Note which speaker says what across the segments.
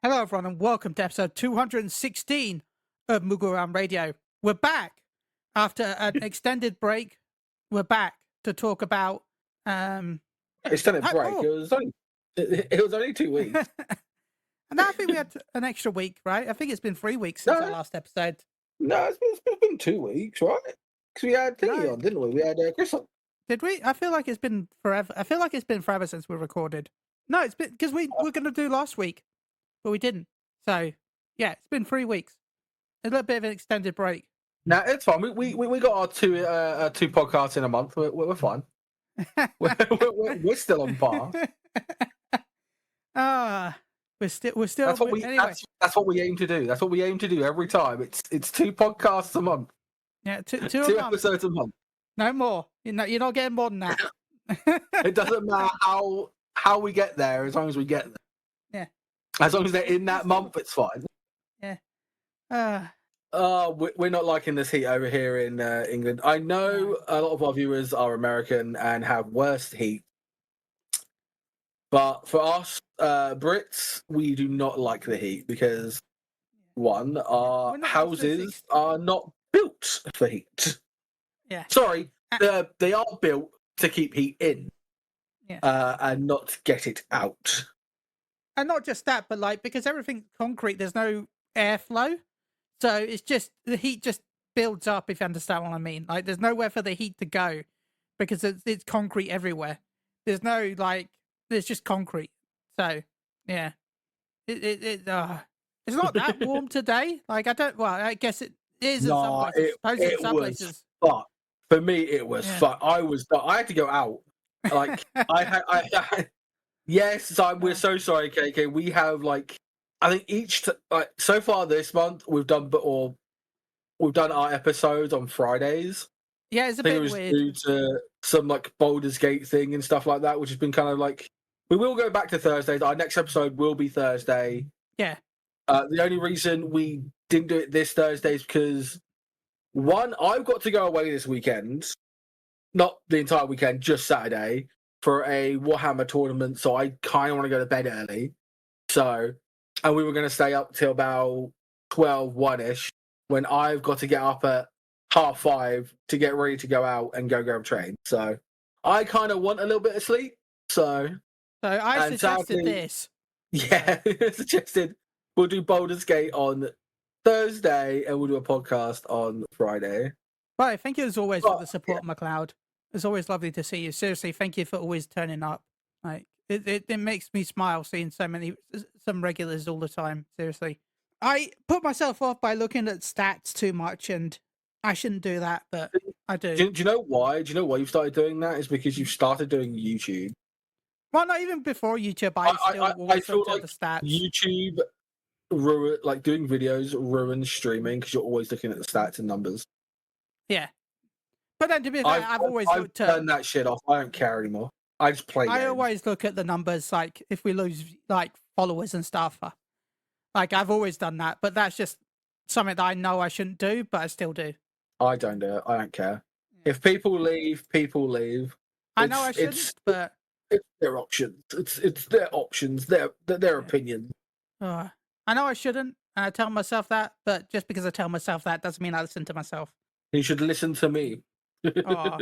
Speaker 1: Hello, everyone, and welcome to episode 216 of Moogle Go Round Radio. We're back after an extended break. We're back to talk about
Speaker 2: extended break. It was only 2 weeks.
Speaker 1: And I think we had an extra week, right? I think it's been 3 weeks since our last episode.
Speaker 2: No, it's been 2 weeks, right? Because we had Thingy on, didn't we? We had Chris on.
Speaker 1: Did we? I feel like it's been forever. I feel like it's been forever since we recorded. No, it's been because we were going to do last week, but we didn't. So yeah, it's been 3 weeks. A little bit of an extended break.
Speaker 2: No, it's fine. We got our two podcasts in a month. We're fine. we're still on par.
Speaker 1: We're still.
Speaker 2: That's what
Speaker 1: anyway.
Speaker 2: That's what we aim to do. That's what we aim to do every time. It's 2 podcasts a month.
Speaker 1: Yeah, two
Speaker 2: episodes a month.
Speaker 1: No more. You're not getting more than that.
Speaker 2: It doesn't matter how we get there, as long as we get there.
Speaker 1: Yeah.
Speaker 2: As long as they're in that month, it's fine.
Speaker 1: Yeah.
Speaker 2: We're not liking this heat over here in England. I know a lot of our viewers are American and have worse heat. But for us, Brits, we do not like the heat because, one, our houses are not built for heat.
Speaker 1: Yeah.
Speaker 2: Sorry, they are built to keep heat in, and not to get it out.
Speaker 1: And not just that, but because everything's concrete, there's no airflow, so it's just the heat just builds up. If you understand what I mean, there's nowhere for the heat to go because it's concrete everywhere. There's no there's just concrete. So yeah, it's not that warm today. I guess it is in some places.
Speaker 2: It
Speaker 1: some
Speaker 2: was
Speaker 1: places.
Speaker 2: Fun. For me, it was fun. I had to go out. Yes, we're so sorry, KK. We have I think so far this month we've done our episodes on Fridays.
Speaker 1: Yeah, it's a bit weird.
Speaker 2: Due to some Baldur's Gate thing and stuff like that, which has been kind of we will go back to Thursdays. Our next episode will be Thursday.
Speaker 1: Yeah.
Speaker 2: The only reason we didn't do it this Thursday is because, one, I've got to go away this weekend. Not the entire weekend, just Saturday, for a Warhammer tournament, so I kind of want to go to bed early. And we were going to stay up till about 12, 1-ish, when I've got to get up at 5:30 to get ready to go out and go grab a train. So I kind of want a little bit of sleep. So
Speaker 1: I suggested this.
Speaker 2: Yeah, suggested we'll do Baldur's Gate on Thursday and we'll do a podcast on Friday.
Speaker 1: Right, thank you as always for the support, McLeod. It's always lovely to see you. Seriously, thank you for always turning up. It makes me smile seeing some regulars all the time. Seriously, I put myself off by looking at stats too much, and I shouldn't do that, but I do.
Speaker 2: Do you know why? Do you know why you've started doing that? It's because you've started doing YouTube.
Speaker 1: Well, not even before YouTube. I feel like the stats.
Speaker 2: YouTube doing videos ruins streaming because you're always looking at the stats and numbers.
Speaker 1: Yeah. But then to be fair, I've always looked at...
Speaker 2: turned that shit off. I don't care anymore. I just play games.
Speaker 1: I always look at the numbers, if we lose, followers and stuff. I've always done that, but that's just something that I know I shouldn't do, but I still do.
Speaker 2: I don't do it. I don't care. Yeah. If people leave, people leave.
Speaker 1: I know I shouldn't, but...
Speaker 2: It's their options. It's their options, their opinions.
Speaker 1: I know I shouldn't, and I tell myself that, but just because I tell myself that doesn't mean I listen to myself.
Speaker 2: You should listen to me. Now,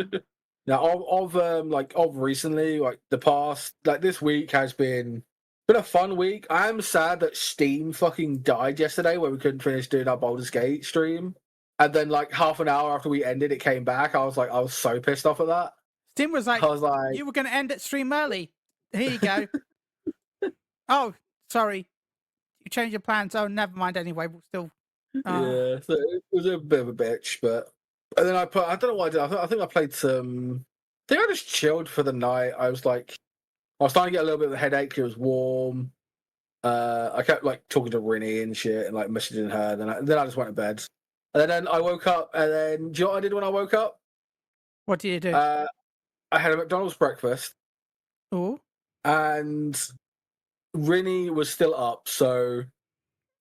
Speaker 2: of recently, the past, this week has been a fun week. I am sad that Steam fucking died yesterday, where we couldn't finish doing our Baldur's Gate stream. And then, half an hour after we ended, it came back. I was so pissed off at that.
Speaker 1: Steam was like, you were going to end it stream early. Here you go. Oh, sorry. You changed your plans. Oh, never mind anyway. We'll still...
Speaker 2: Yeah, so it was a bit of a bitch, but... And then I don't know what I did. I think I played some... I think I just chilled for the night. I was starting to get a little bit of a headache. It was warm. I kept talking to Rinny and shit and messaging her. Then I just went to bed. And then I woke up, and then... Do you know what I did when I woke up?
Speaker 1: What do you do?
Speaker 2: I had a McDonald's breakfast.
Speaker 1: Oh.
Speaker 2: And Rinny was still up, so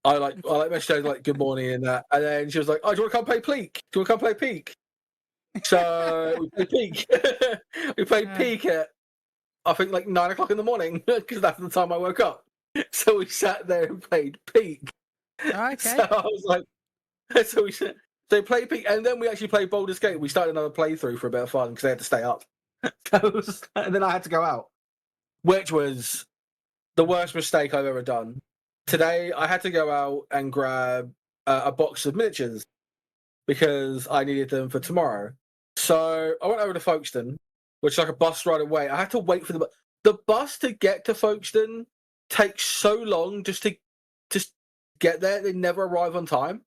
Speaker 2: I messaged her good morning and that, and then she was like, "Oh, do you want to come play Peak? Do you want to come play Peak?" So we played Peak. We played Peak at I think 9 o'clock in the morning because that's the time I woke up. So we sat there and played Peak.
Speaker 1: Okay.
Speaker 2: So I was like, so we said, so play Peak, and then we actually played Baldur's Gate. We started another playthrough for a bit of fun because they had to stay up. And then I had to go out, which was the worst mistake I've ever done. Today, I had to go out and grab a box of miniatures because I needed them for tomorrow. So I went over to Folkestone, which is like a bus ride away. I had to wait for the bus to get to Folkestone takes so long just to get there. They never arrive on time,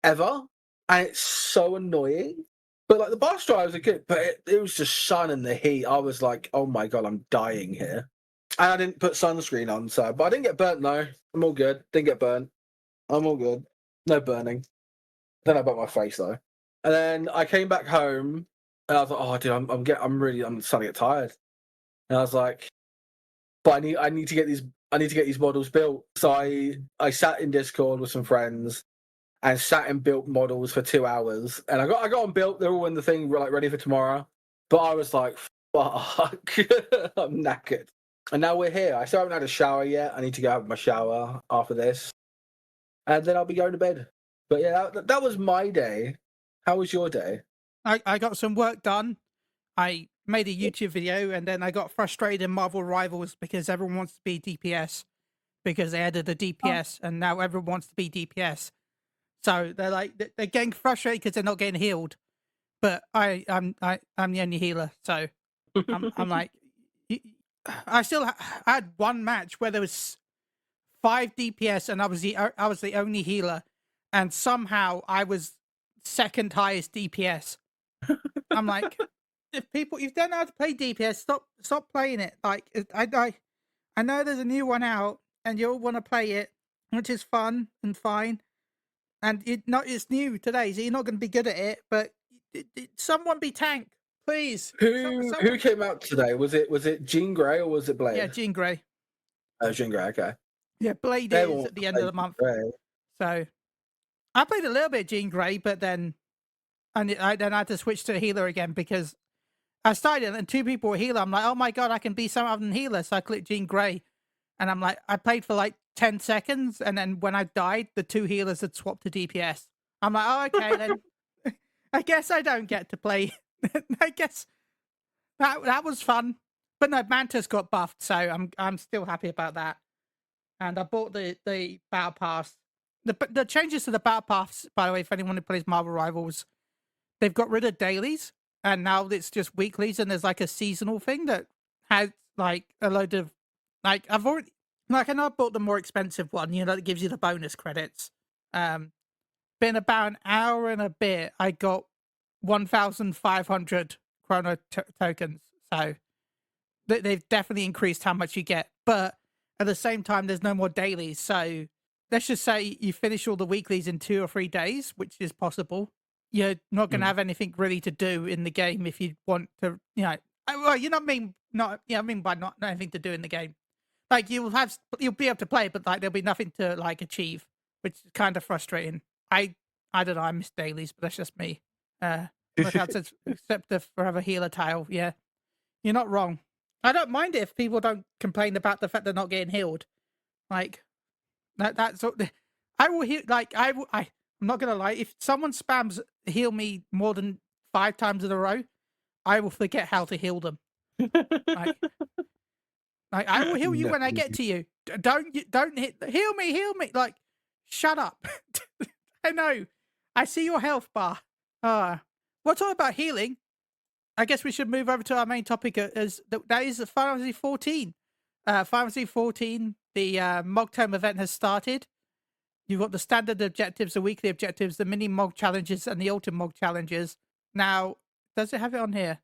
Speaker 2: ever, and it's so annoying. But like the bus drivers are good, but it was just sun and the heat. I was like, oh my god, I'm dying here. And I didn't put sunscreen on, but I didn't get burnt. No, I'm all good. Didn't get burnt. I'm all good. No burning. Don't know about my face though. And then I came back home and I was like, oh dude, I'm starting to get tired. And I was like, but I need to get these models built. So I sat in Discord with some friends and sat and built models for 2 hours. And I got them built. They're all in the thing, like ready for tomorrow. But I was like, fuck, I'm knackered. And now we're here. I still haven't had a shower yet. I need to go have my shower after this. And then I'll be going to bed. But yeah, that was my day. How was your day?
Speaker 1: I got some work done. I made a YouTube video, and then I got frustrated in Marvel Rivals because everyone wants to be DPS because they added a DPS, and now everyone wants to be DPS. So they're getting frustrated because they're not getting healed. But I'm the only healer, so I'm like, I still had one match where there was 5 DPS, and I was the only healer, and somehow I was second highest DPS. I'm like, if you don't know how to play DPS, stop playing it. Like I know there's a new one out, and you all want to play it, which is fun and fine. And it's new today, so you're not going to be good at it. But someone be tank, please.
Speaker 2: Who came out today? Was it Jean Grey or was it Blade?
Speaker 1: Yeah, Jean Grey.
Speaker 2: Oh, Jean Grey. Okay.
Speaker 1: Yeah, Blade is at the end of the month. So I played a little bit of Jean Grey, but then I had to switch to a healer again because I started and 2 people were healer. I'm like, oh my god, I can be some other than healer. So I clicked Jean Grey, and I'm like, I played for like 10 seconds, and then when I died, the 2 healers had swapped to DPS. I'm like, oh okay, then I guess I don't get to play. I guess that was fun, but no, Mantis got buffed, so I'm still happy about that. And I bought the battle pass. The changes to the battle pass, by the way, for anyone who plays Marvel Rivals, they've got rid of dailies, and now it's just weeklies, and there's like a seasonal thing that has like a load of like I know I bought the more expensive one, that gives you the bonus credits. Been about an hour and a bit, I got 1,500 chrono tokens. So they've definitely increased how much you get, but at the same time, there's no more dailies. So let's just say you finish all the weeklies in 2 or 3 days, which is possible. You're not going to have anything really to do in the game if you want to, well, I mean by not anything to do in the game. Like you'll be able to play, but like there'll be nothing to like achieve, which is kind of frustrating. I don't know, I miss dailies, but that's just me. Except the Forever Healer tile, yeah. You're not wrong. I don't mind it if people don't complain about the fact they're not getting healed. Like that's I will heal. Like I'm not gonna lie. If someone spams heal me more than 5 times in a row, I will forget how to heal them. Like I will heal you when I get to you. Don't heal me. Like shut up. I know. I see your health bar. We're talking about healing. I guess we should move over to our main topic. That is Final Fantasy 14. Final Fantasy 14, the Mogtome event has started. You've got the standard objectives, the weekly objectives, the mini Mog challenges, and the ultimate Mog challenges. Now, does it have it on here?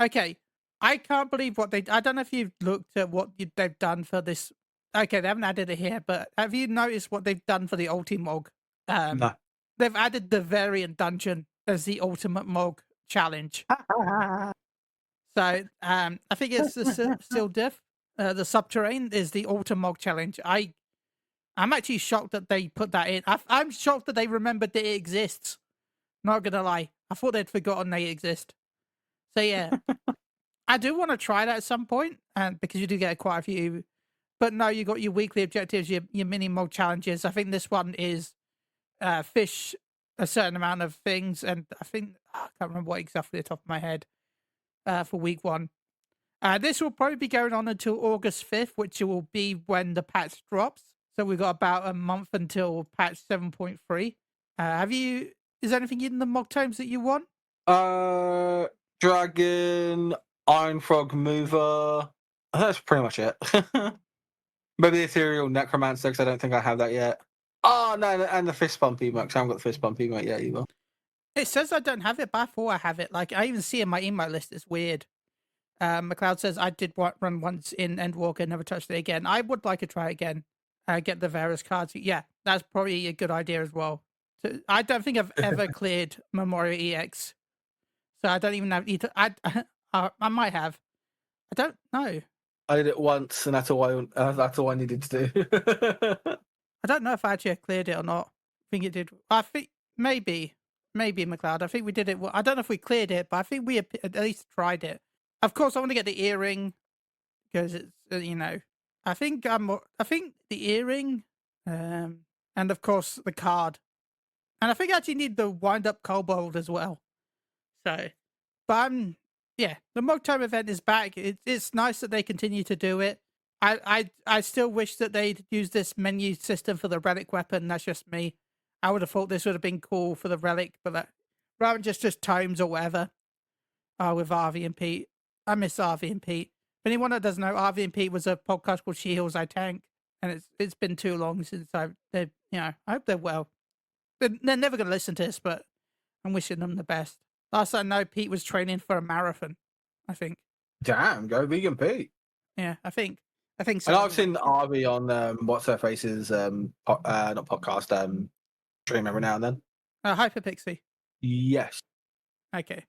Speaker 1: Okay. I can't believe I don't know if you've looked at what they've done for this. Okay, they haven't added it here, but have you noticed what they've done for the ultimate Mog?
Speaker 2: No.
Speaker 1: They've added the variant dungeon as the ultimate Mog challenge. So I think it's the Still Diff. The Subterrane is the ultimate Mog challenge. I'm actually shocked that they put that in. I'm shocked that they remembered that it exists. Not gonna lie, I thought they'd forgotten they exist. So yeah, I do want to try that at some point, and because you do get quite a few But no, you got your weekly objectives, your mini mog challenges. I think this one is fish a certain amount of things, and I think I can't remember what exactly off the top of my head for week 1. This will probably be going on until August 5th, which will be when the patch drops. So we've got about a month until patch 7.3. Is there anything in the mog tomes that you want?
Speaker 2: Dragon, Iron Frog Mover. That's pretty much it. Maybe the Ethereal Necromancer, because I don't think I have that yet. Oh, no, and the Fist Bump emote, because I haven't got the Fist Bump emote yet either.
Speaker 1: It says I don't have it, but I thought I have it. Like, I even see in my email list, it's weird. McLeod says, I did run once in Endwalker, never touched it again. I would like to try again. Get the various cards. Yeah, that's probably a good idea as well. So, I don't think I've ever cleared Memorial EX. So I don't even have... I might have. I don't know.
Speaker 2: I did it once, and that's all I needed to do.
Speaker 1: I don't know if I actually cleared it or not. I think it did. I think maybe McLeod. I think we did it. I don't know if we cleared it, but I think we at least tried it. Of course, I want to get the earring because it's I think the earring, and of course the card, and I think I actually need the wind up kobold as well. So, but the Mog Time event is back. It's nice that they continue to do it. I still wish that they'd use this menu system for the relic weapon. That's just me. I would have thought this would have been cool for the relic, but rather than just tomes or whatever. With RV and Pete. I miss RV and Pete. If anyone that doesn't know, RV and Pete was a podcast called She Heals I Tank, and it's been too long since I hope they're well. They're never going to listen to this, but I'm wishing them the best. Last I know, Pete was training for a marathon, I think.
Speaker 2: Damn, go vegan Pete.
Speaker 1: Yeah, I think so.
Speaker 2: And I've seen RV on What's Her Face's not podcast, stream every now and then.
Speaker 1: Hyperpixie.
Speaker 2: Yes.
Speaker 1: Okay.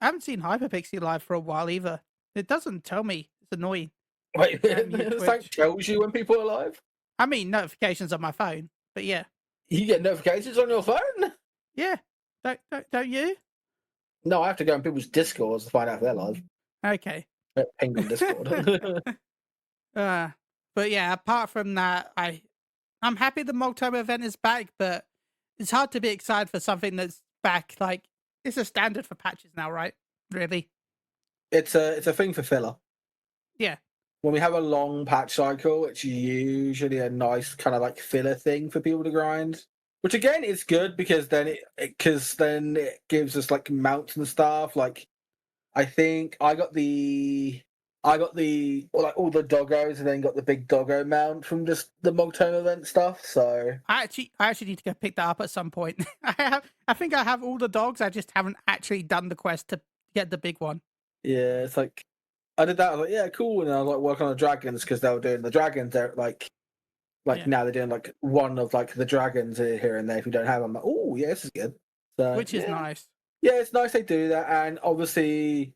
Speaker 1: I haven't seen Hyperpixie live for a while either. It doesn't tell me. It's annoying.
Speaker 2: Wait, it's like tells you when people are live?
Speaker 1: I mean, notifications on my phone, but yeah.
Speaker 2: You get notifications on your phone?
Speaker 1: Yeah. Don't you?
Speaker 2: No, I have to go on people's Discords to find out if they're live.
Speaker 1: Okay.
Speaker 2: Ping on Discord.
Speaker 1: But yeah, apart from that, I'm happy the Mogtober event is back, but it's hard to be excited for something that's back. Like, it's a standard for patches now, right? Really?
Speaker 2: It's a thing for filler.
Speaker 1: Yeah.
Speaker 2: When we have a long patch cycle, it's usually a nice kind of like filler thing for people to grind. Which again is good because then it gives us like mounts and stuff. Like, I think I got all the doggos and then got the big doggo mount from just the Mogtome event stuff. So
Speaker 1: I actually need to go pick that up at some point. I think I have all the dogs. I just haven't actually done the quest to get the big one.
Speaker 2: Yeah, it's like I did that. I was like, yeah, cool. And I was like working on the dragons because they were doing the dragons. They're now they're doing like one of like the dragons here and there. If you don't have them, I'm like, oh yeah, this is good. So,
Speaker 1: which is nice.
Speaker 2: Yeah, it's nice they do that. And obviously,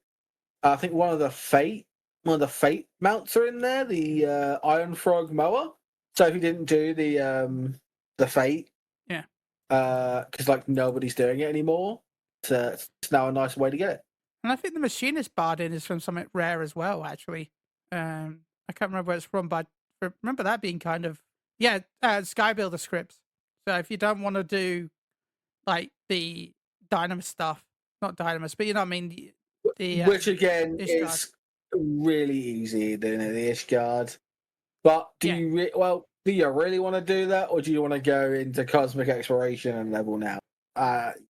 Speaker 2: I think one of the fate mounts are in there. The Iron Frog mower. So if you didn't do the fate,
Speaker 1: yeah,
Speaker 2: because like nobody's doing it anymore, so it's now a nice way to get it.
Speaker 1: And I think the Machinist Bardin is from something rare as well. Actually, I can't remember where it's from, but I remember that being kind of Skybuilder scripts. So if you don't want to do like the Dynamis stuff, not Dynamis, but you know what I mean,
Speaker 2: which again
Speaker 1: Ishgard.
Speaker 2: Is really easy doing it, the Ishgard. But do you really want to do that, or do you want to go into cosmic exploration and level now?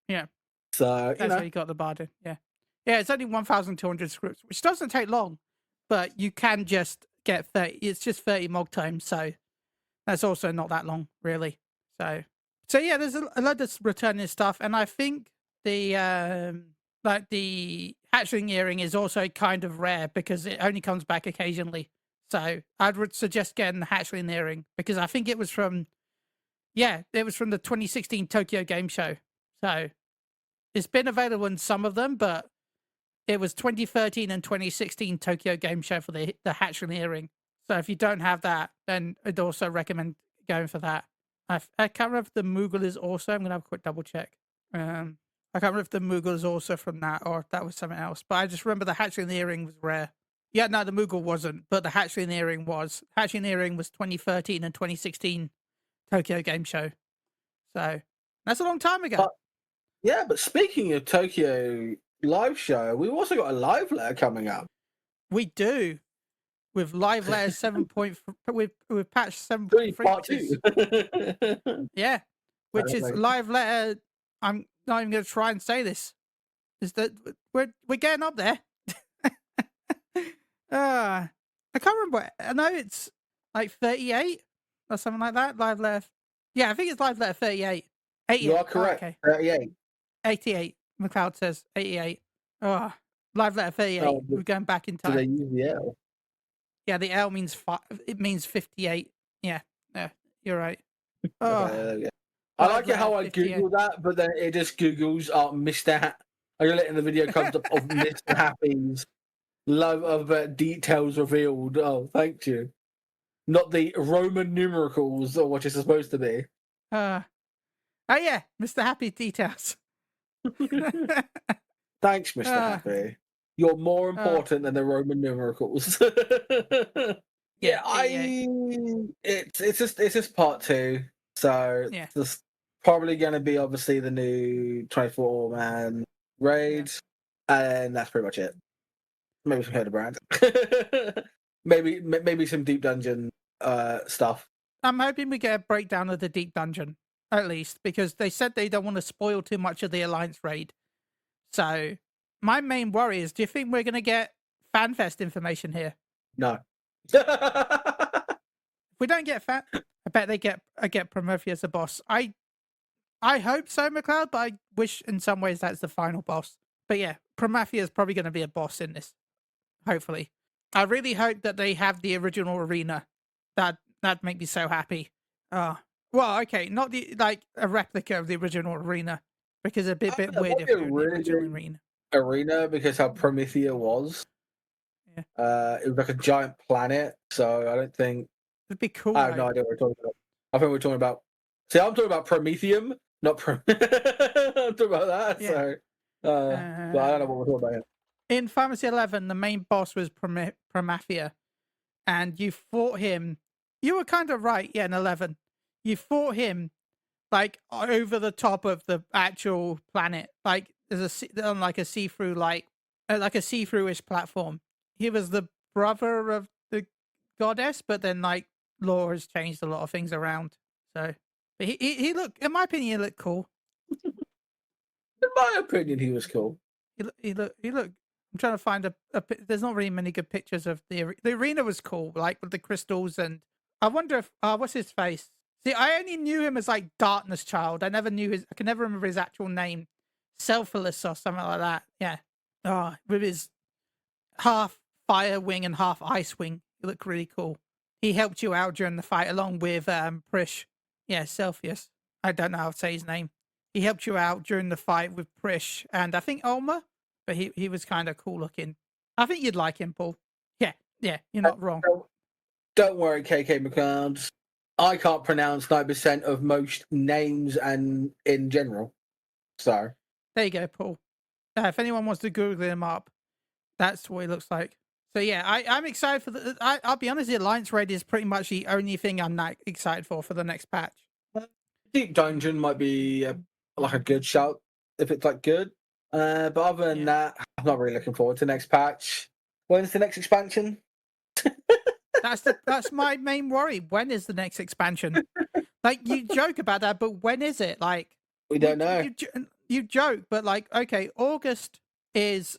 Speaker 1: Yeah.
Speaker 2: So
Speaker 1: that's how you got the Bardin. Yeah. Yeah, it's only 1,200 scripts, which doesn't take long, but you can just get 30. It's just 30 mog times, so that's also not that long, really. So yeah, there's a lot of returning stuff, and I think the hatchling earring is also kind of rare because it only comes back occasionally. So I would suggest getting the hatchling earring because I think it was from the 2016 Tokyo Game Show. So it's been available in some of them, but it was 2013 and 2016 Tokyo Game Show for the hatchling earring. So if you don't have that, then I'd also recommend going for that. I can't remember if the Moogle is also. I'm going to have a quick double check. I can't remember if the Moogle is also from that or if that was something else. But I just remember the hatchling earring was rare. Yeah, no, the Moogle wasn't, but the Hatchling Earring was. Hatchling Earring was 2013 and 2016 Tokyo Game Show. So that's a long time ago.
Speaker 2: Yeah, but speaking of Tokyo live show, we've also got a live letter coming up.
Speaker 1: We do. With live letter 7. With patch 7.3,
Speaker 2: Part 2.
Speaker 1: Yeah, which is live letter. I'm not even going to try and say this. Is that we're getting up there? I can't remember. I know it's like 38 or something like that. Live letter. Yeah, I think it's live letter 38. 88.
Speaker 2: You are correct.
Speaker 1: Oh, okay.
Speaker 2: 38.
Speaker 1: 88. McLeod says 88. Oh, live letter 38.
Speaker 2: Oh,
Speaker 1: we're going back in time.
Speaker 2: Do they use the L?
Speaker 1: Yeah, the L means it means 58. Yeah, you're right. Oh,
Speaker 2: Okay, I like it how I Google that, but then it just Googles Mr. Are you letting the video comes up of Mr. Happy's love of details revealed? Oh, thank you. Not the Roman numerals or what it's supposed to be.
Speaker 1: Oh yeah, Mr. Happy details.
Speaker 2: Thanks, Mr. Happy. You're more important than the Roman numerals. It's just part 2, so it's probably going to be obviously the new 24-man raid, and that's pretty much it. Maybe some Hildebrand. maybe some deep dungeon stuff.
Speaker 1: I'm hoping we get a breakdown of the deep dungeon at least, because they said they don't want to spoil too much of the Alliance raid. So my main worry is, do you think we're going to get FanFest information here?
Speaker 2: No.
Speaker 1: If we don't get I bet they get Prometheus as a boss. I hope so, McLeod, but I wish in some ways that's the final boss. But yeah, Prometheus is probably going to be a boss in this. Hopefully. I really hope that they have the original arena. That'd make me so happy. Well, okay, not a replica of the original arena, because it'd be a bit weird if it was the original
Speaker 2: arena, because how Promethea was. Yeah. It was like a giant planet, so I don't think
Speaker 1: it'd be cool.
Speaker 2: I have no idea what we're talking about. I think we're talking about. See, I'm talking about Prometheum, not I'm talking about that. Yeah. So, but I don't know what we're talking about here.
Speaker 1: In Pharmacy 11, the main boss was Prometheus, and you fought him. You were kind of right, in 11. You fought him like over the top of the actual planet, like there's on like a see-through, like a see-through-ish platform. He was the brother of the goddess, but then like lore has changed a lot of things around. So, but he looked, in my opinion, he looked cool.
Speaker 2: In my opinion, he was cool.
Speaker 1: He looked. I'm trying to find a. There's not really many good pictures of the arena. Was cool, like with the crystals, and I wonder if what's his face. See, I only knew him as like Darkness Child. I never knew I can never remember his actual name. Selfless or something like that. Yeah. Oh, with his half fire wing and half ice wing. He looked really cool. He helped you out during the fight along with Prish. Yeah, Celsius. I don't know how to say his name. He helped you out during the fight with Prish and I think Ulma, but he was kind of cool looking. I think you'd like him, Paul. Yeah, you're not wrong.
Speaker 2: Don't worry, KK McCloud. I can't pronounce 9% of most names and in general. So
Speaker 1: there you go, Paul. If anyone wants to Google him up, that's what he looks like. So yeah, I'm excited for I'll be honest, the Alliance raid is pretty much the only thing I'm not excited for the next patch.
Speaker 2: Deep Dungeon might be like a good shout if it's like good. But other than that, I'm not really looking forward to the next patch. When's the next expansion?
Speaker 1: That's my main worry. When is the next expansion? Like, you joke about that, but when is it? Like,
Speaker 2: we don't know.
Speaker 1: You joke, but like, okay, August is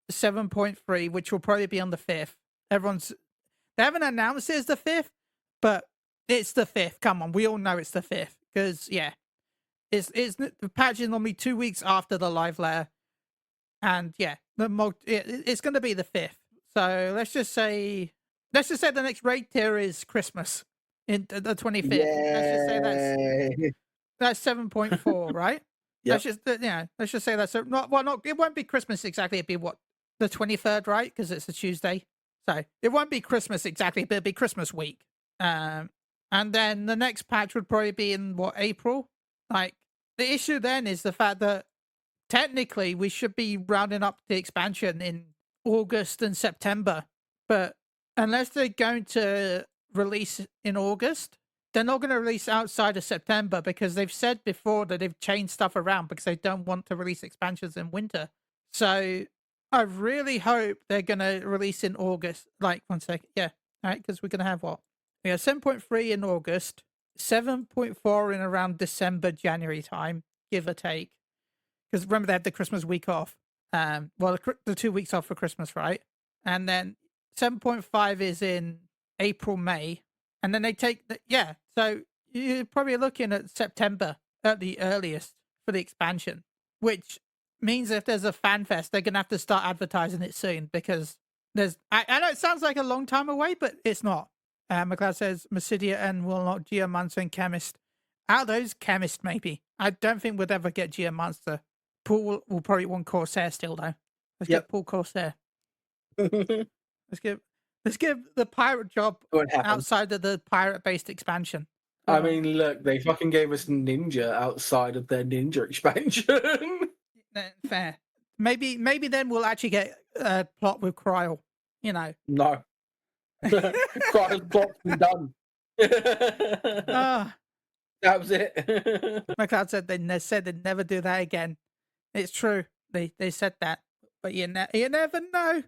Speaker 1: 7.3, which will probably be on the 5th. They haven't announced it as the 5th, but it's the 5th. Come on, we all know it's the 5th because it's the patch is normally 2 weeks after the live layer, and it's going to be the 5th. So let's just say the next raid tier is Christmas in the 25th. Let's just say that's 7.4, right? Yep. Let's just say that's it won't be Christmas exactly. It'd be the 23rd, right? Because it's a Tuesday. So it won't be Christmas exactly, but it'll be Christmas week. And then the next patch would probably be in April. Like, the issue then is the fact that technically we should be rounding up the expansion in August and September, But unless they're going to release in August, they're not going to release outside of September because they've said before that they've changed stuff around because they don't want to release expansions in winter. So I really hope they're going to release in August. Like, 1 second. Yeah. All right. Because we're going to have what? We have 7.3 in August, 7.4 in around December, January time, give or take. Because remember, they had the Christmas week off. Well, the 2 weeks off for Christmas, right? And then 7.5 is in April, May. And then they take yeah. So you're probably looking at September at the earliest for the expansion, which means if there's a fan fest, they're going to have to start advertising it soon because I know it sounds like a long time away, but it's not. McLeod says Massidia and will not Geomancer and Chemist. Out of those, Chemist maybe. I don't think we'd ever get Geomancer. Paul will probably want Corsair still though. Let's get Paul Corsair. Let's give the pirate job outside of the pirate-based expansion.
Speaker 2: I mean, look, they fucking gave us Ninja outside of their Ninja expansion.
Speaker 1: Fair. Maybe then we'll actually get a plot with Cryle. You know.
Speaker 2: No. Cryle's plot's been done. That was it.
Speaker 1: McLeod said they said they'd never do that again. It's true. They said that, but you never know.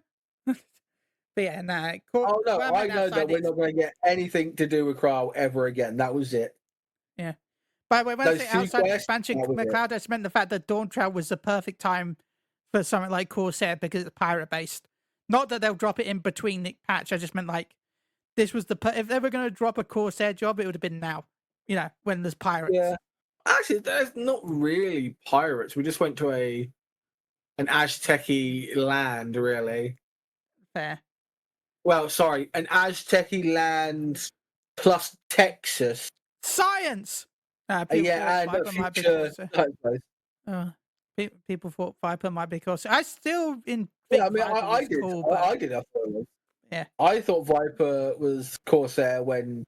Speaker 1: But yeah, no.
Speaker 2: Oh no, I know that we're not going to get anything to do with Cryle ever again. That was it.
Speaker 1: Yeah. By the way, when I say outside expansion, McLeod, I just meant the fact that Dawn Trail was the perfect time for something like Corsair because it's pirate based. Not that they'll drop it in between the patch. I just meant like this was if they were going to drop a Corsair job, it would have been now. You know, when there's pirates.
Speaker 2: Yeah. Actually, there's not really pirates. We just went to an Aztec-y land, really.
Speaker 1: Fair.
Speaker 2: Well, sorry, an Aztec-y land plus Texas.
Speaker 1: Science!
Speaker 2: Yeah, and future...
Speaker 1: people thought Viper might be Corsair. I still think
Speaker 2: I mean, I did.
Speaker 1: Cool,
Speaker 2: I did. I thought it was.
Speaker 1: Yeah.
Speaker 2: I thought Viper was Corsair when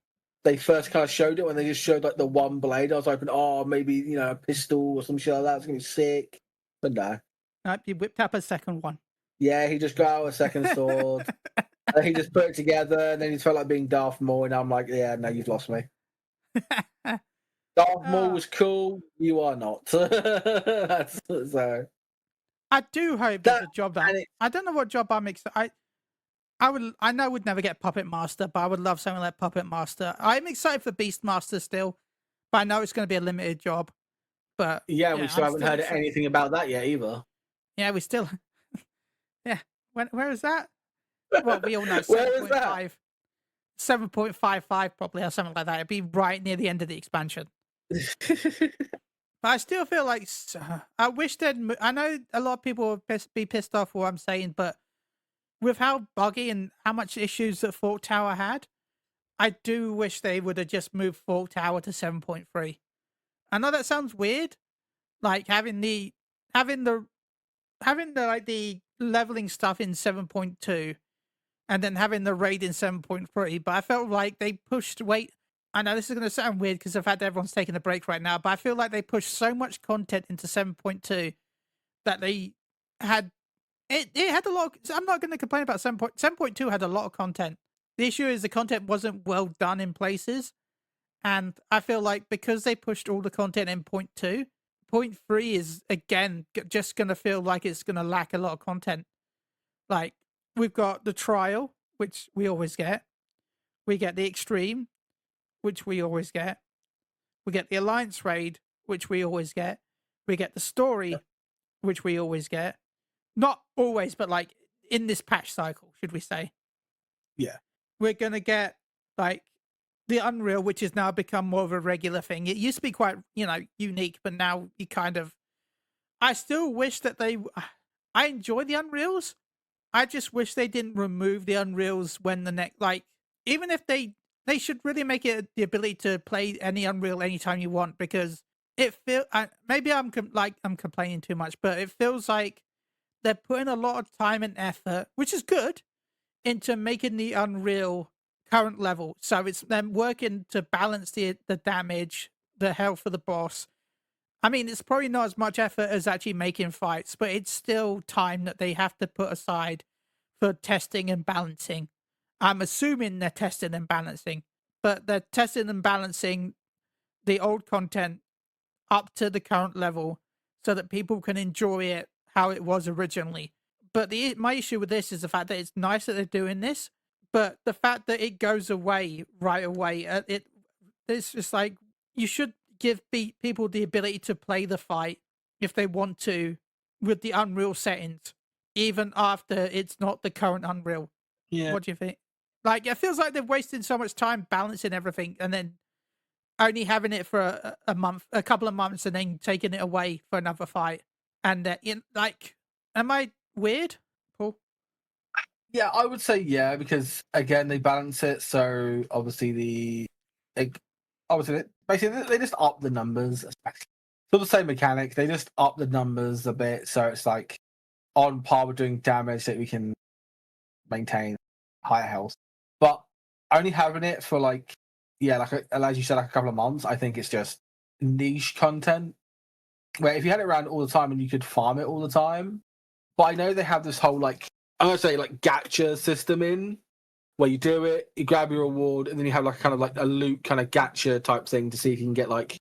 Speaker 2: they first kind of showed it, when they just showed like the one blade. I was hoping, maybe, you know, a pistol or some shit like that. It's going to be sick. But no.
Speaker 1: Nope, you whipped up a second one.
Speaker 2: Yeah, he just got out a second sword. And he just put it together, and then he felt like being Darth Maul, and I'm like, yeah, no, you've lost me. Darth Maul was cool. You are not. So.
Speaker 1: I do hope that the job I don't know what job I'm excited. I know we'd never get Puppet Master, but I would love something like Puppet Master. I'm excited for Beast Master still, but I know it's going to be a limited job. But
Speaker 2: yeah, we still haven't heard anything about that yet either.
Speaker 1: Yeah, we still. Yeah, where is that? Well, we all know
Speaker 2: 7.5.
Speaker 1: 7.55 probably or something like that. It'd be right near the end of the expansion. But I still feel like I wish they'd. I know a lot of people will be pissed off with what I'm saying, but with how buggy and how much issues that Fort Tower had, I do wish they would have just moved Fort Tower to 7.3. I know that sounds weird, like having the like the leveling stuff in 7.2, and then having the raid in 7.3. But I felt like they pushed. I know this is going to sound weird because of the fact that everyone's taking a break right now, but I feel like they pushed so much content into 7.2 that they had. It had a lot. I'm not going to complain about 7.2 had a lot of content. The issue is the content wasn't well done in places, and I feel like because they pushed all the content in 0.2, 0.3 is again just going to feel like it's going to lack a lot of content. Like we've got the trial, which we always get. We get the extreme, which we always get. We get the alliance raid, which we always get. We get the story, which we always get. Not always, but like in this patch cycle, should we say?
Speaker 2: Yeah.
Speaker 1: We're going to get like the Unreal, which has now become more of a regular thing. It used to be quite, unique, but now you kind of... I still wish that I enjoy the Unreals. I just wish they didn't remove the Unreals when the next... Like, even if they should really make it the ability to play any Unreal anytime you want, because it feels... maybe I'm complaining too much, but it feels like they're putting a lot of time and effort, which is good, into making the Unreal current level. So it's them working to balance the damage, the health of the boss. I mean, it's probably not as much effort as actually making fights, but it's still time that they have to put aside for testing and balancing. I'm assuming they're testing and balancing, but they're testing and balancing the old content up to the current level so that people can enjoy it how it was originally. But my issue with this is the fact that it's nice that they're doing this, but the fact that it goes away right away, it's just like you should give people the ability to play the fight if they want to with the Unreal settings, even after it's not the current Unreal.
Speaker 2: Yeah.
Speaker 1: What do you think? Like, it feels like they've wasted so much time balancing everything and then only having it for a month, a couple of months, and then taking it away for another fight. And like, am I weird, Paul?
Speaker 2: Yeah, I would say yeah, because again they balance it. So obviously basically they just up the numbers. Still the same mechanic. They just up the numbers a bit, so it's like on par with doing damage that we can maintain higher health. But only having it for like as you said, like a couple of months, I think it's just niche content. Where if you had it around all the time and you could farm it all the time, but I know they have this whole like I'm gonna say like gacha system in where you do it, you grab your reward, and then you have like kind of like a loot kind of gacha type thing to see if you can get like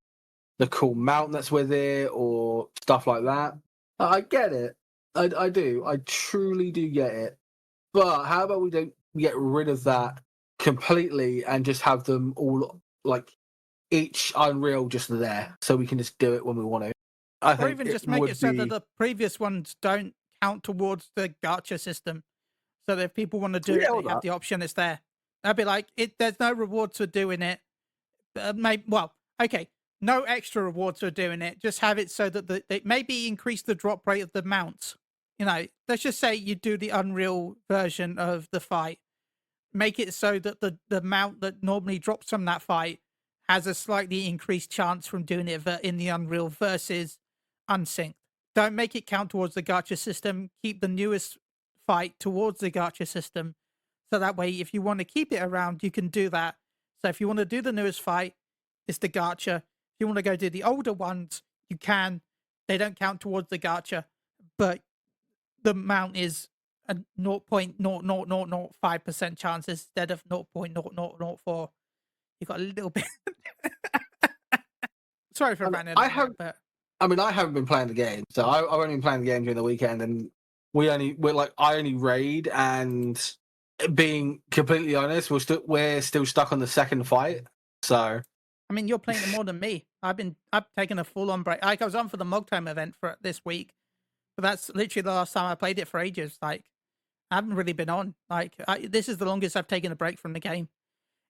Speaker 2: the cool mount that's with it or stuff like that. I get it. I do. I truly do get it. But how about we don't get rid of that completely and just have them all like each Unreal just there so we can just do it when we want to.
Speaker 1: Or even just make it so that the previous ones don't count towards the gacha system. So that if people want to do it, they have the option, it's there. I'd be like, there's no rewards for doing it. No extra rewards for doing it. Just have it so that it maybe increase the drop rate of the mounts. You know, let's just say you do the Unreal version of the fight. Make it so that the mount that normally drops from that fight has a slightly increased chance from doing it in the Unreal versus unsynced. Don't make it count towards the gacha system. Keep the newest fight towards the gacha system. So that way, if you want to keep it around, you can do that. So if you want to do the newest fight, it's the gacha. If you want to go do the older ones, you can. They don't count towards the gacha, but the mount is a 0.00005% chance instead of 0.0004. You got a little bit. Sorry for ranting.
Speaker 2: I haven't been playing the game, so I've only been playing the game during the weekend, and I only raid, and being completely honest, we're still stuck on the second fight. So,
Speaker 1: I mean, you're playing it more than me. I've taken a full on break. Like, I was on for the Mogtime event for this week, but that's literally the last time I played it for ages. Like, I haven't really been on. Like, this is the longest I've taken a break from the game.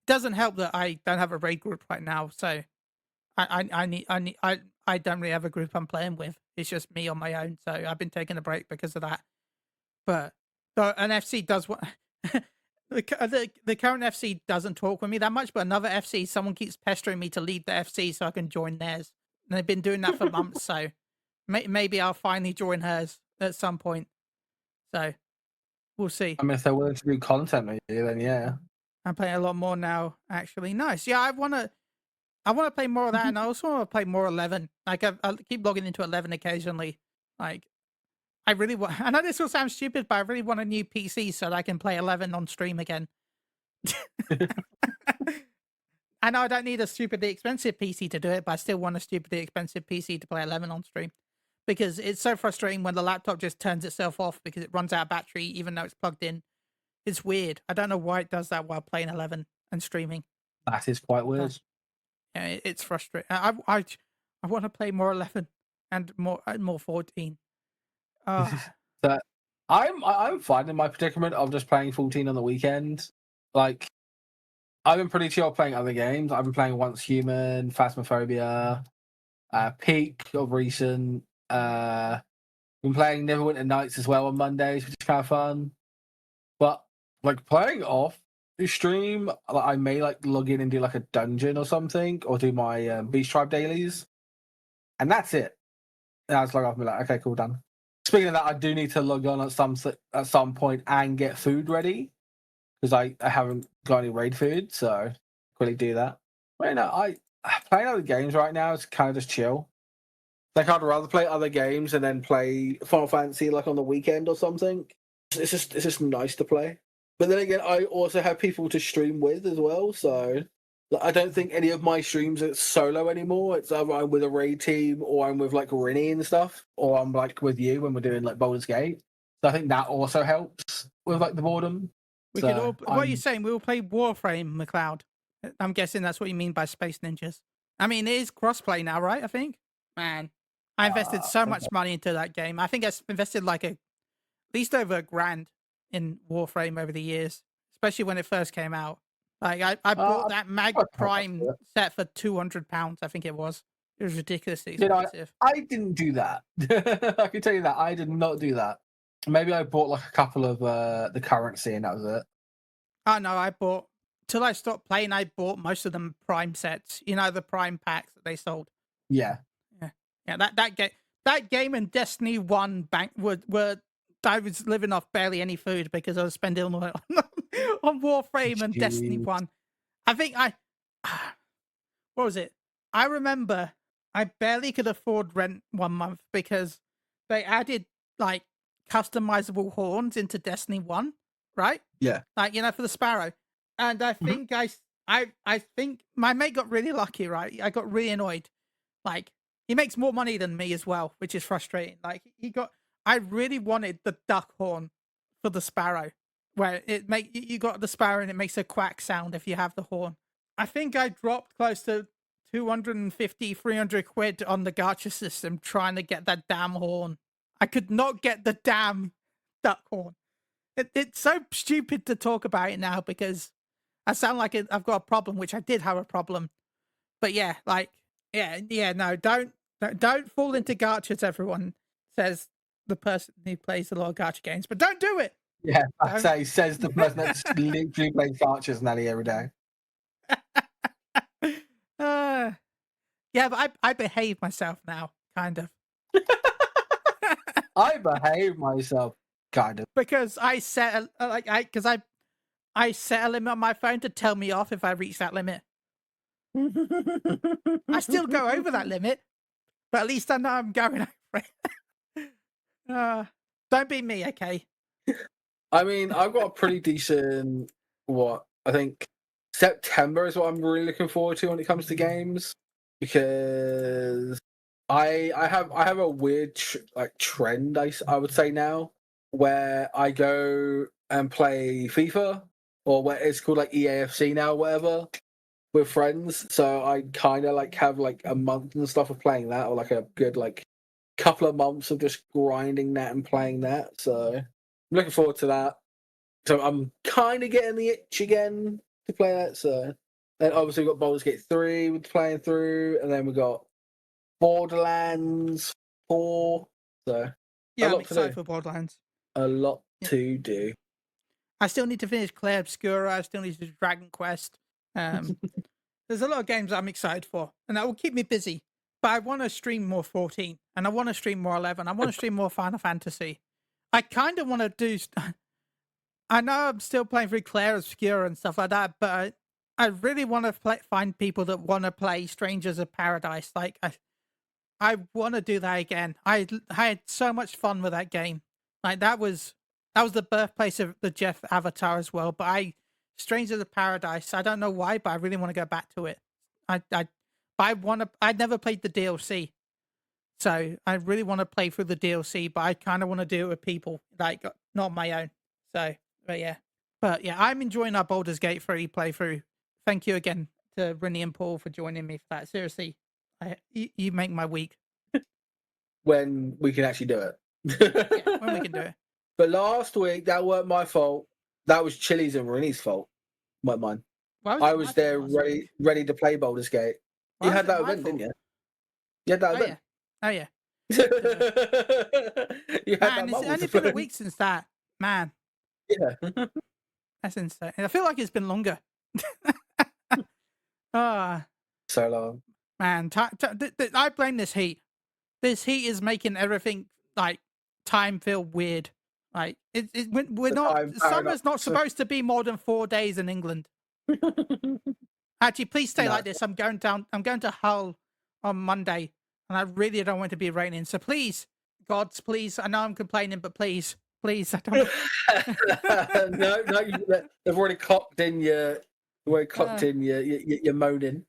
Speaker 1: It doesn't help that I don't have a raid group right now, so I don't really have a group I'm playing with. It's just me on my own, so I've been taking a break because of that. But an FC does what the current FC doesn't talk with me that much, but another FC, someone keeps pestering me to lead the FC so I can join theirs. And they've been doing that for months, so maybe I'll finally join hers at some point. So we'll see.
Speaker 2: I mean, if they're willing to do content with you, then yeah.
Speaker 1: I'm playing a lot more now, actually. Nice. Yeah, I want to play more of that, and I also want to play more 11. Like, I keep logging into 11 occasionally. Like, I really want... I know this will sound stupid, but I really want a new PC so that I can play 11 on stream again. I know I don't need a stupidly expensive PC to do it, but I still want a stupidly expensive PC to play 11 on stream. Because it's so frustrating when the laptop just turns itself off because it runs out of battery even though it's plugged in. It's weird. I don't know why it does that while playing 11 and streaming.
Speaker 2: That is quite weird.
Speaker 1: Yeah, it's frustrating. I want to play more 11 and more 14.
Speaker 2: So I'm fine in my predicament of just playing 14 on the weekend. Like, I've been pretty chill playing other games. I've been playing Once Human, Phasmophobia, Peak of recent. Been playing Neverwinter Nights as well on Mondays, which is kind of fun. But like playing off the stream, I may like log in and do like a dungeon or something, or do my Beast Tribe dailies, and that's it. And I just log off and be like, okay, cool, done. Speaking of that, I do need to log on at some point and get food ready because I haven't got any raid food, so quickly do that. But I playing other games right now is kind of just chill. Like, I'd rather play other games and then play Final Fantasy like on the weekend or something. It's just nice to play. But then again, I also have people to stream with as well, so like, I don't think any of my streams are solo anymore. It's either I'm with a raid team or I'm with like Rinny and stuff, or I'm like with you when we're doing like Baldur's Gate. So I think that also helps with like the boredom.
Speaker 1: We
Speaker 2: So
Speaker 1: could all. What are you
Speaker 2: I'm
Speaker 1: saying? We will play Warframe, McLeod. I'm guessing that's what you mean by Space Ninjas. I mean, it is crossplay now, right? I think. Man, I invested so much money into that game. I think I invested like at least over $1,000 in Warframe over the years, especially when it first came out. Like I bought that Mag Prime set for £200. I think it was. It was ridiculously expensive.
Speaker 2: I didn't do that. I can tell you that I did not do that. Maybe I bought like a couple of the currency and that was it.
Speaker 1: Oh no, I bought till I stopped playing. I bought most of them Prime sets. You know, the Prime packs that they sold.
Speaker 2: Yeah.
Speaker 1: That game and Destiny 1 bank were I was living off barely any food because I was spending all my on Warframe and Destiny 1. I think what was it? I remember I barely could afford rent 1 month because they added like customizable horns into Destiny 1, right?
Speaker 2: Yeah.
Speaker 1: Like, you know, for the Sparrow. And I think I think my mate got really lucky, right? I got really annoyed. Like, he makes more money than me as well, which is frustrating. Like, I really wanted the duck horn for the Sparrow, where you got the Sparrow and it makes a quack sound if you have the horn. I think I dropped close to 250, 300 quid on the gacha system trying to get that damn horn. I could not get the damn duck horn. It's so stupid to talk about it now because I sound like I've got a problem, which I did have a problem. But yeah, like, no, don't fall into gachas, everyone, says the person who plays a lot of gacha games. But don't do it!
Speaker 2: Yeah, I say, says the person that's literally playing gachas nearly every day.
Speaker 1: Yeah, but I behave myself now, kind of.
Speaker 2: I behave myself, kind of.
Speaker 1: Because I set I set a limit on my phone to tell me off if I reach that limit. I still go over that limit, but at least I know I'm going over it. Don't be me, okay?
Speaker 2: I mean, I've got a pretty decent, I think September is what I'm really looking forward to when it comes to games, because I have a weird trend, I would say now, where I go and play FIFA, or what it's called like EAFC now, or whatever, with friends. So I kind of like have like a month and stuff of playing that, or like a good like couple of months of just grinding that and playing that. So I'm looking forward to that. So I'm kind of getting the itch again to play that. So then obviously we've got Baldur's Gate 3 we're playing through, and then we got Borderlands 4. So
Speaker 1: yeah, I'm excited for Borderlands.
Speaker 2: A lot to do.
Speaker 1: I still need to finish Clair Obscura. I still need to do Dragon Quest. There's a lot of games I'm excited for, and that will keep me busy. But I want to stream more 14, and I want to stream more 11. I want to stream more Final Fantasy. I kind of want to do. I know I'm still playing through Clair Obscura and stuff like that, but I really want to find people that want to play Strangers of Paradise. Like I want to do that again. I had so much fun with that game. Like that was the birthplace of the Jeff Avatar as well. But Strangers of Paradise, I don't know why, but I really want to go back to it. I'd never played the DLC, so I really want to play through the DLC. But I kind of want to do it with people, like not my own. So, but yeah, I'm enjoying our Baldur's Gate 3 playthrough. Thank you again to Rinny and Paul for joining me for that. Seriously, you make my week.
Speaker 2: When we can actually do it.
Speaker 1: Yeah, when we can do it.
Speaker 2: But last week, that weren't my fault. That was Chille's and Rinny's fault. Not mine. I was there ready to play Baldur's Gate. You had that event, didn't you? You had that event.
Speaker 1: Oh, yeah.
Speaker 2: You had
Speaker 1: it's only been a week since that. Man.
Speaker 2: Yeah.
Speaker 1: That's insane. I feel like it's been longer.
Speaker 2: So long.
Speaker 1: Man, I blame this heat. This heat is making everything like time feel weird. Like we're not. Summer's not supposed to be more than 4 days in England. Actually, please stay like this. I'm going to Hull on Monday, and I really don't want it to be raining. So please, gods, please. I know I'm complaining, but please please. I don't.
Speaker 2: No, they've already clocked in your moaning.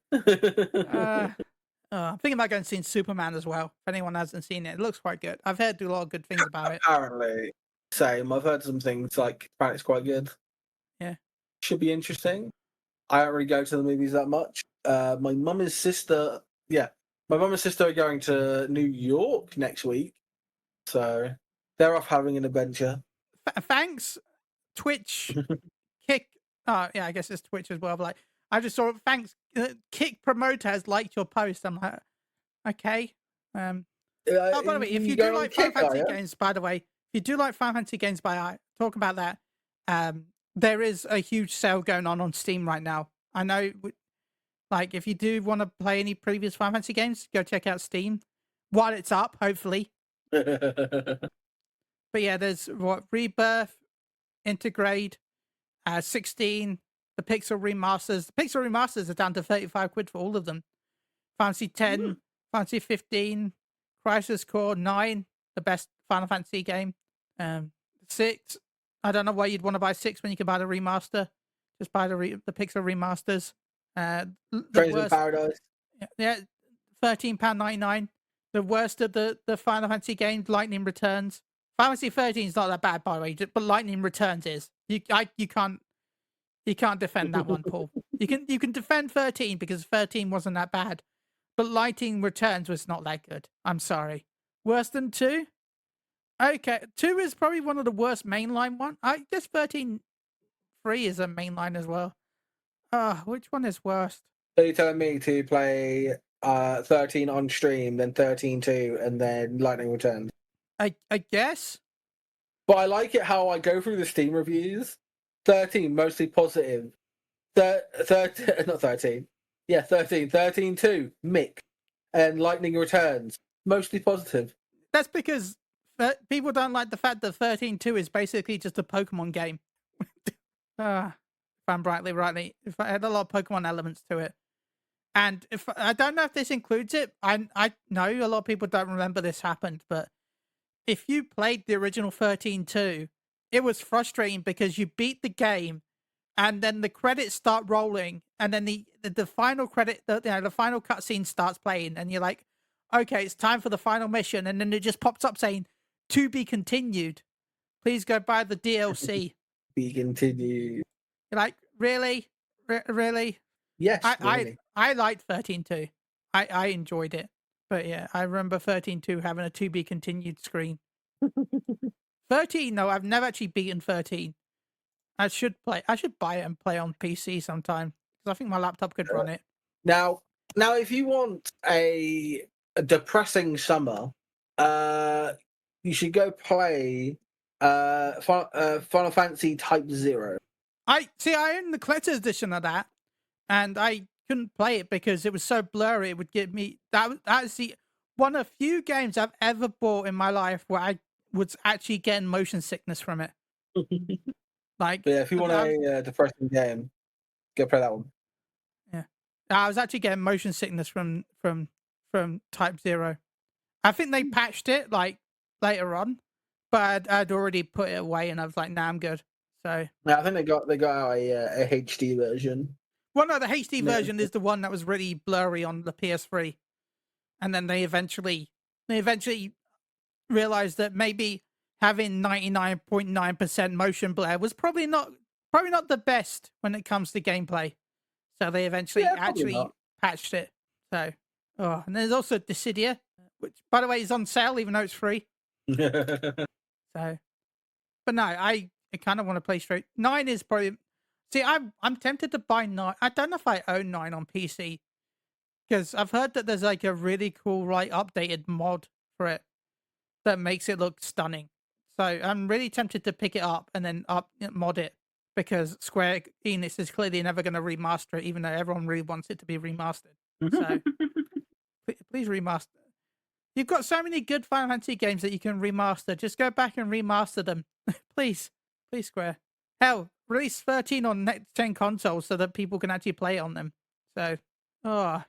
Speaker 1: I'm thinking about going and seeing Superman as well. If anyone hasn't seen it, it looks quite good. I've heard a lot of good things about it.
Speaker 2: Apparently, same. I've heard some things like apparently it's quite good.
Speaker 1: Yeah,
Speaker 2: should be interesting. I don't really go to the movies that much. My mum and sister are going to New York next week, so they're off having an adventure.
Speaker 1: Thanks, Twitch. Kick. Oh yeah, I guess it's Twitch as well. But like, I just saw thanks. Kick promoter has liked your post. I'm like, okay. Oh, by the way, if you do like Final Fantasy games, by the way, if you do like Final Fantasy games, talk about that. There is a huge sale going on Steam right now. I know, like, if you do want to play any previous Final Fantasy games, go check out Steam while it's up, hopefully. But yeah, there's Rebirth, Intergrade, 16, the Pixel remasters. The Pixel remasters are down to 35 quid for all of them. Fantasy 10, Fantasy 15, Crisis Core 9, the best Final Fantasy game. 6, I don't know why you'd want to buy 6 when you can buy the remaster. Just buy the Pixel remasters.
Speaker 2: Trains in Paradise.
Speaker 1: Yeah, £13.99. The worst of the Final Fantasy games, Lightning Returns. Final Fantasy 13 is not that bad, by the way, but Lightning Returns is. You can't defend that one, Paul. You can defend 13 because 13 wasn't that bad, but Lightning Returns was not that good. I'm sorry. Worse than 2? Okay, 2 is probably one of the worst mainline one. I guess 13.3 is a mainline as well. Which one is worst?
Speaker 2: So you're telling me to play 13 on stream, then 13.2, and then Lightning Returns?
Speaker 1: I guess.
Speaker 2: But I like it how I go through the Steam reviews. 13 mostly positive. 13. Yeah, 13. 13.2 Mick, and Lightning Returns mostly positive.
Speaker 1: That's because people don't like the fact that 13.2 is basically just a Pokemon game. If I'm rightly, if I had a lot of Pokemon elements to it. And if I don't know if this includes it, I know a lot of people don't remember this happened, but if you played the original 13.2, it was frustrating because you beat the game and then the credits start rolling and then the final credit, the final cutscene starts playing and you're like, okay, it's time for the final mission. And then it just pops up saying, to be continued. Please go buy the DLC.
Speaker 2: Be continued.
Speaker 1: You're like, really? Really?
Speaker 2: Yes, really.
Speaker 1: I liked 13.2. I enjoyed it. But yeah, I remember 13.2 having a to be continued screen. 13, though, I've never actually beaten 13. I should buy it and play on PC sometime because I think my laptop could run it.
Speaker 2: Now, if you want a depressing summer, you should go play Final Fantasy Type 0.
Speaker 1: I own the collector's edition of that, and I couldn't play it because it was so blurry. It would give me that's the one of few games I've ever bought in my life where I was actually getting motion sickness from it. Like,
Speaker 2: yeah, if you want a depressing game, go play that one.
Speaker 1: Yeah, I was actually getting motion sickness from Type 0. I think they patched it like later on, but I'd already put it away, and I was like, "Nah, I'm good." So
Speaker 2: yeah, I think they got out a HD version.
Speaker 1: Well, no, the HD version is the one that was really blurry on the PS3, and then they eventually realized that maybe having 99.9% motion blur was probably not the best when it comes to gameplay. So they eventually patched it. So, and there's also Dissidia, which, by the way, is on sale even though it's free. So, but no, I kind of want to play straight. 9 is probably. See, I'm tempted to buy 9. I don't know if I own 9 on PC because I've heard that there's like a really cool, updated mod for it that makes it look stunning. So I'm really tempted to pick it up and then mod it because Square Enix is clearly never going to remaster it, even though everyone really wants it to be remastered. So please remaster. You've got so many good Final Fantasy games that you can remaster. Just go back and remaster them, please, Square. Hell, release 13 on next gen consoles so that people can actually play on them. So, but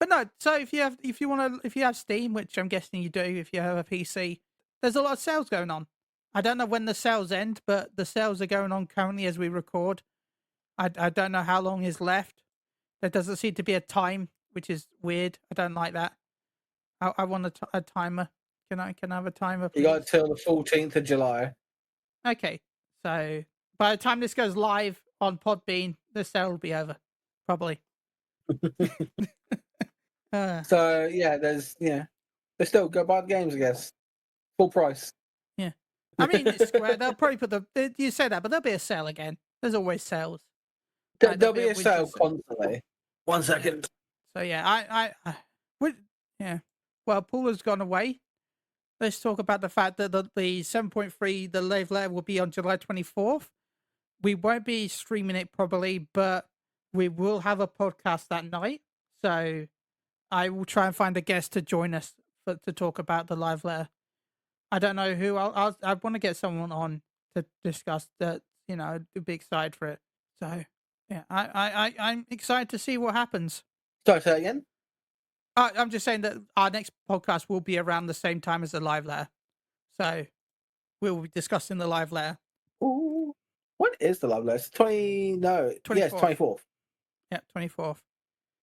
Speaker 1: no. So if you have Steam, which I'm guessing you do, if you have a PC, there's a lot of sales going on. I don't know when the sales end, but the sales are going on currently as we record. I don't know how long is left. There doesn't seem to be a time, which is weird. I don't like that. I want a timer. Can I have a timer, please?
Speaker 2: You got till the 14th of July.
Speaker 1: Okay, so by the time this goes live on Podbean, the sale will be over, probably.
Speaker 2: So yeah, they still go buy the games, I guess, full price.
Speaker 1: Yeah, I mean it's Square. They'll probably put you say that, but there'll be a sale again. There's always sales.
Speaker 2: There'll be a sale constantly. 1 second.
Speaker 1: So yeah, yeah. Well, Paul has gone away. Let's talk about the fact that the 7.3, the live letter, will be on July 24th. We won't be streaming it probably, but we will have a podcast that night. So I will try and find a guest to join us to talk about the live letter. I don't know who. I want to get someone on to discuss that. To be excited for it. So yeah, I'm excited to see what happens.
Speaker 2: Sorry, say that again.
Speaker 1: I'm just saying that our next podcast will be around the same time as the live letter. So we'll be discussing the live letter.
Speaker 2: Ooh. When is the live letter? It's 24th.
Speaker 1: Yeah, 24th.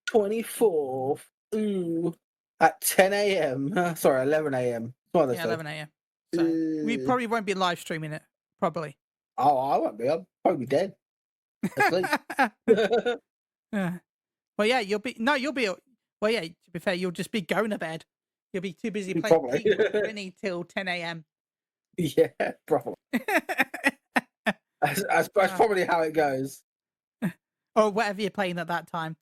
Speaker 2: 24th. Ooh. At 10 a.m. Sorry, 11 a.m.
Speaker 1: Yeah, 11 a.m. So we probably won't be live streaming it. Probably.
Speaker 2: Oh, I won't be. I'll probably be dead. Asleep.
Speaker 1: Well, yeah, you'll be. Well, yeah, to be fair, you'll just be going to bed. You'll be too busy playing Winnie till 10 a.m.
Speaker 2: Yeah, probably. That's probably how it goes.
Speaker 1: Or whatever you're playing at that time.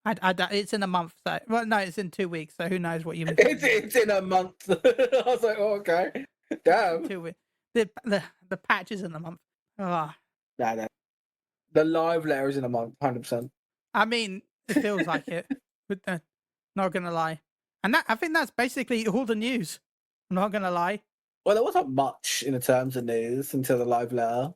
Speaker 1: It's in a month, so well, no, it's in 2 weeks. So who knows what you mean?
Speaker 2: It's in a month. I was like, oh, okay, damn.
Speaker 1: 2 weeks. The patch is in a month. Oh.
Speaker 2: No. The live letter is in a month, 100%.
Speaker 1: I mean, it feels like it. But not gonna lie, and I think that's basically all the news. I'm not gonna lie.
Speaker 2: Well, there wasn't much in the terms of news until the live letter.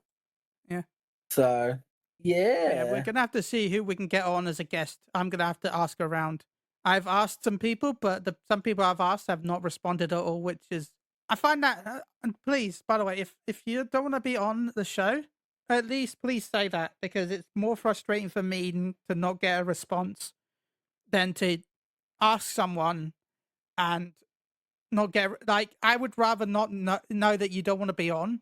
Speaker 1: Yeah.
Speaker 2: So yeah,
Speaker 1: we're gonna have to see who we can get on as a guest. I'm gonna have to ask around. I've asked some people, but some people I've asked have not responded at all, which is I find that. And please, by the way, if you don't want to be on the show, at least please say that, because it's more frustrating for me to not get a response than to ask someone and not get, like, I would rather not know that you don't want to be on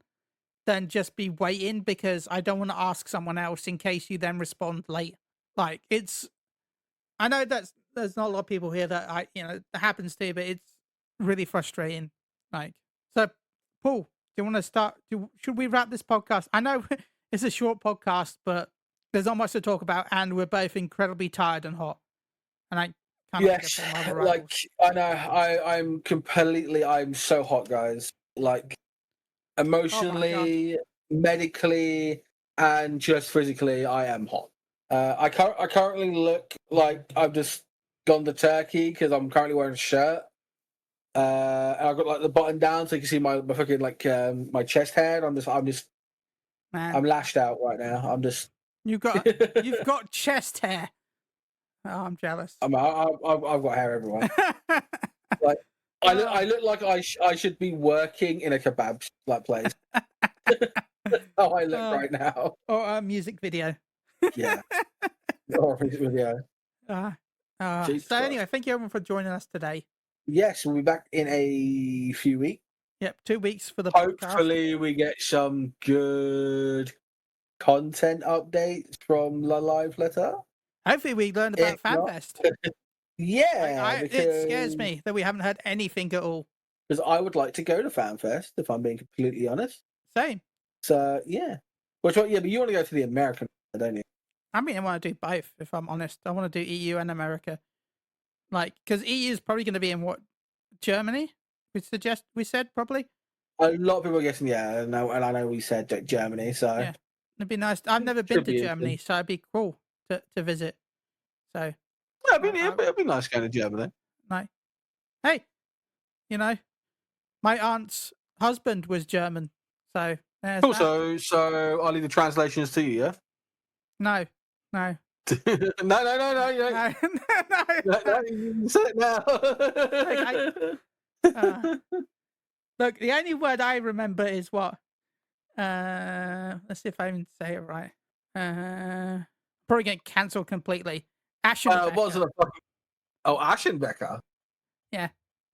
Speaker 1: than just be waiting, because I don't want to ask someone else in case you then respond late. Like, I know that there's not a lot of people here that that happens to, but it's really frustrating. Like, so Paul, do you want to start? Should we wrap this podcast? I know it's a short podcast, but there's not much to talk about, and we're both incredibly tired and hot. And I kind
Speaker 2: yes, like I know, I'm so hot, guys. Like emotionally, medically, and just physically, I am hot. I currently look like I've just gone to Turkey because I'm currently wearing a shirt. And I've got like the button down so you can see my fucking my chest hair. And I'm lashed out right now.
Speaker 1: You've got chest hair. Oh, I'm jealous.
Speaker 2: I've got hair everywhere. Like I look like I should be working in a kebab place. That's how I look right now.
Speaker 1: Or a music video.
Speaker 2: Yeah. Or a music video.
Speaker 1: So anyway, thank you everyone for joining us today.
Speaker 2: Yes, we'll be back in a few weeks.
Speaker 1: Yep, 2 weeks for the
Speaker 2: Hopefully
Speaker 1: podcast.
Speaker 2: we get some good content updates from the live letter.
Speaker 1: Hopefully we learned about FanFest.
Speaker 2: Yeah.
Speaker 1: It scares me that we haven't heard anything at all.
Speaker 2: Because I would like to go to FanFest, if I'm being completely honest.
Speaker 1: Same.
Speaker 2: So, yeah. But you want to go to the American, don't you?
Speaker 1: I mean, I want to do both, if I'm honest. I want to do EU and America. Like, because EU is probably going to be in what? Germany? We said probably?
Speaker 2: A lot of people are guessing, yeah. And I know we said Germany, so.
Speaker 1: Yeah. It'd be nice. I've never been to Germany, so it'd be cool to visit. So.
Speaker 2: Yeah, it'd be nice going to Germany.
Speaker 1: No. Hey, my aunt's husband was German, so.
Speaker 2: Cool, so I'll leave the translations to you, yeah?
Speaker 1: No.
Speaker 2: No.
Speaker 1: No.
Speaker 2: You said it now.
Speaker 1: Look, the only word I remember is what? Let's see if I even say it right. Probably get cancelled completely. Aschenbecker.
Speaker 2: Wasn't a fucking... Oh, Aschenbecker.
Speaker 1: Yeah.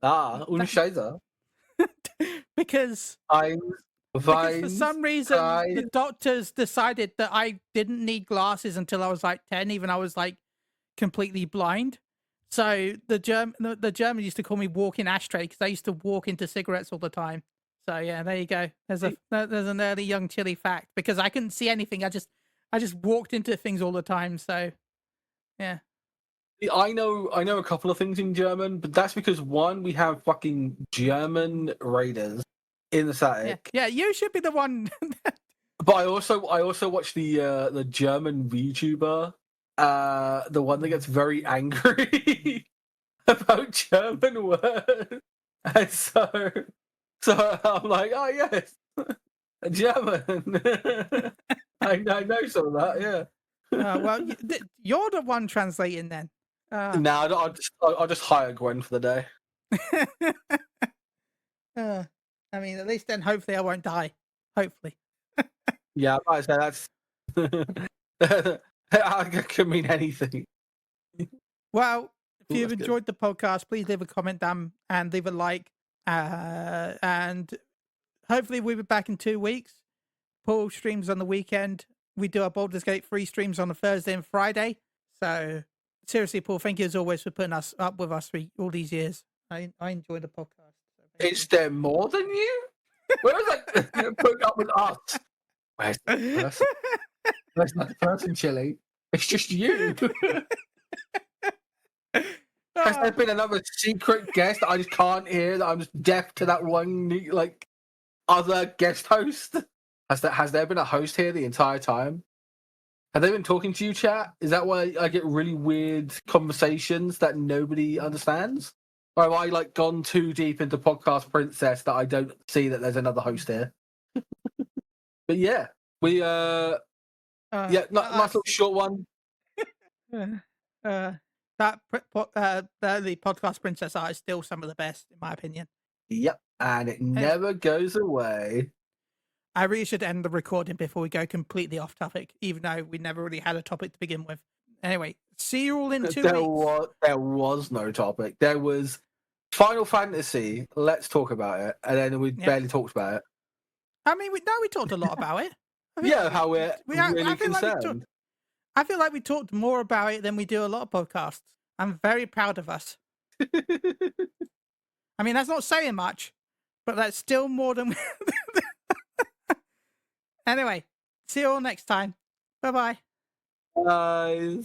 Speaker 2: Unscheißer.
Speaker 1: Because
Speaker 2: Eins,
Speaker 1: for some reason
Speaker 2: drei.
Speaker 1: the doctors decided that I didn't need glasses until I was like 10, even I was like completely blind. So the German used to call me walking ashtray because I used to walk into cigarettes all the time. So yeah, there you go. There's an early young Chille fact because I couldn't see anything. I just walked into things all the time. So yeah.
Speaker 2: I know a couple of things in German, but that's because one, we have fucking German raiders in the static.
Speaker 1: Yeah, you should be the one.
Speaker 2: But I also watch the German VTuber, the one that gets very angry about German words, and so I'm like, oh yes, German. I know some of that, yeah.
Speaker 1: Well, you're the one translating then.
Speaker 2: No, I'll just hire Gwen for the day.
Speaker 1: I mean, at least then hopefully I won't die. Hopefully.
Speaker 2: Yeah, I say that can mean anything.
Speaker 1: Well, if
Speaker 2: Ooh,
Speaker 1: you've
Speaker 2: that's good.
Speaker 1: enjoyed the podcast, please leave a comment down and leave a like. And hopefully we'll be back in 2 weeks. Paul streams on the weekend. We do our Baldur's Gate 3 streams on a Thursday and Friday. So seriously, Paul, thank you as always for putting us up with us for all these years. I enjoy the podcast. So
Speaker 2: Is there more than you? Where was that putting up with us? Where's the person? Where's the person, Chille? It's just you. Has there been another secret guest that I just can't hear? That I'm just deaf to that one like other guest host? Has there been a host here the entire time? Have they been talking to you, chat? Is that why I get really weird conversations that nobody understands? Or have I like gone too deep into Podcast Princess that I don't see that there's another host here? But yeah, we nice little short one.
Speaker 1: The Podcast Princess art is still some of the best, in my opinion.
Speaker 2: Yep, and it never goes away.
Speaker 1: I really should end the recording before we go completely off topic, even though we never really had a topic to begin with. Anyway, see you all in 2 weeks.
Speaker 2: There was no topic. There was Final Fantasy. Let's talk about it, and then we barely talked about it.
Speaker 1: I mean, we talked a lot about it.
Speaker 2: How we're really concerned.
Speaker 1: I feel like we talked more about it than we do a lot of podcasts. I'm very proud of us. I mean, that's not saying much, but that's still more than... Anyway, see you all next time. Bye-bye.
Speaker 2: Bye.